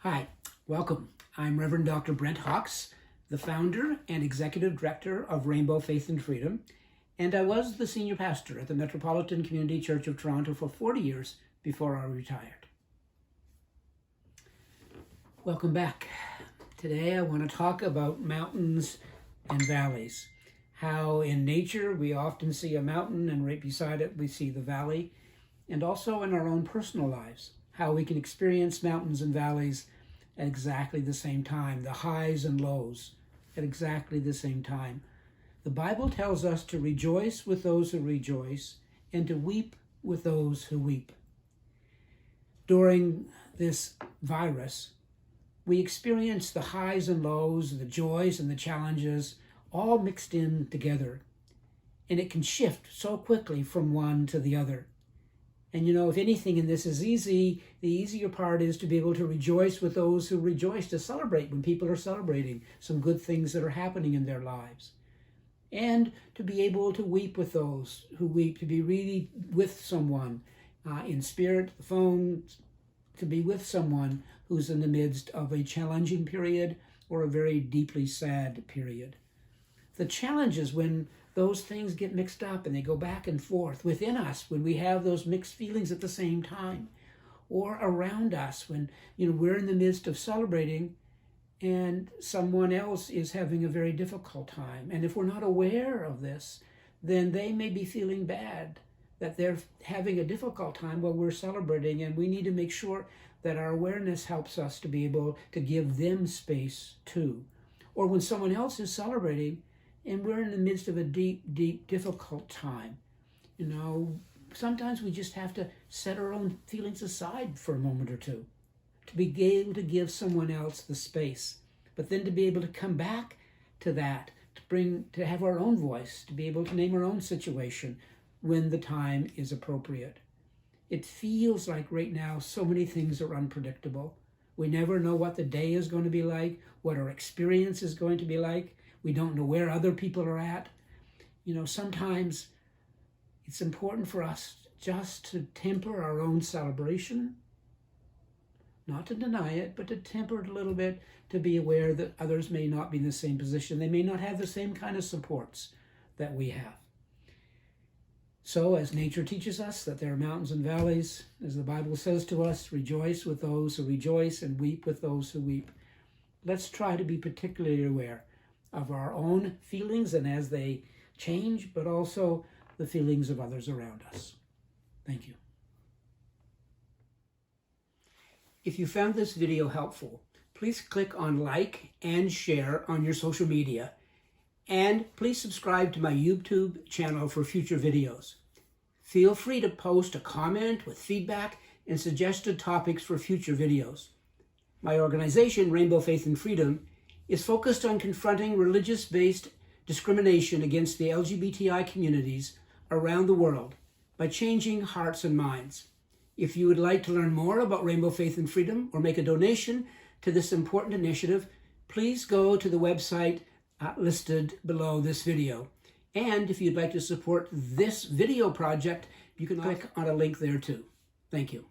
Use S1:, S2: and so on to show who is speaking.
S1: Hi, welcome. I'm Reverend Dr. Brent Hawks, the founder and executive director of Rainbow Faith and Freedom, and I was the senior pastor at the Metropolitan Community Church of Toronto for 40 years before I retired. Welcome back. Today I want to talk about mountains and valleys. How in nature we often see a mountain and right beside it we see the valley, and also in our own personal lives, how we can experience mountains and valleys at exactly the same time, the highs and lows at exactly the same time. The Bible tells us to rejoice with those who rejoice and to weep with those who weep. During this virus, we experience the highs and lows, the joys and the challenges, all mixed in together. And it can shift so quickly from one to the other. And if anything in this is easy, the easier part is to be able to rejoice with those who rejoice, to celebrate when people are celebrating some good things that are happening in their lives. And to be able to weep with those who weep, to be really with someone in spirit, the phone, to be with someone who's in the midst of a challenging period or a very deeply sad period. The challenge is when those things get mixed up and they go back and forth within us, when we have those mixed feelings at the same time, or around us when we're in the midst of celebrating and someone else is having a very difficult time. And if we're not aware of this, then they may be feeling bad that they're having a difficult time while we're celebrating, and we need to make sure that our awareness helps us to be able to give them space too. Or when someone else is celebrating and we're in the midst of a deep, difficult time, sometimes we just have to set our own feelings aside for a moment or two to be able to give someone else the space, but then to be able to come back to that, to have our own voice, to be able to name our own situation when the time is appropriate. It feels like right now so many things are unpredictable. We never know what the day is going to be like, what our experience is going to be like. We don't know where other people are at. Sometimes it's important for us just to temper our own celebration, not to deny it, but to temper it a little bit, to be aware that others may not be in the same position. They may not have the same kind of supports that we have. So as nature teaches us that there are mountains and valleys, as the Bible says to us, rejoice with those who rejoice and weep with those who weep. Let's try to be particularly aware of our own feelings and as they change, but also the feelings of others around us. Thank you. If you found this video helpful, please click on like and share on your social media, and please subscribe to my YouTube channel for future videos. Feel free to post a comment with feedback and suggested topics for future videos. My organization, Rainbow Faith and Freedom, is focused on confronting religious-based discrimination against the LGBTI communities around the world by changing hearts and minds. If you would like to learn more about Rainbow Faith and Freedom or make a donation to this important initiative, please go to the website listed below this video. And if you'd like to support this video project, you can click on a link there too. Thank you.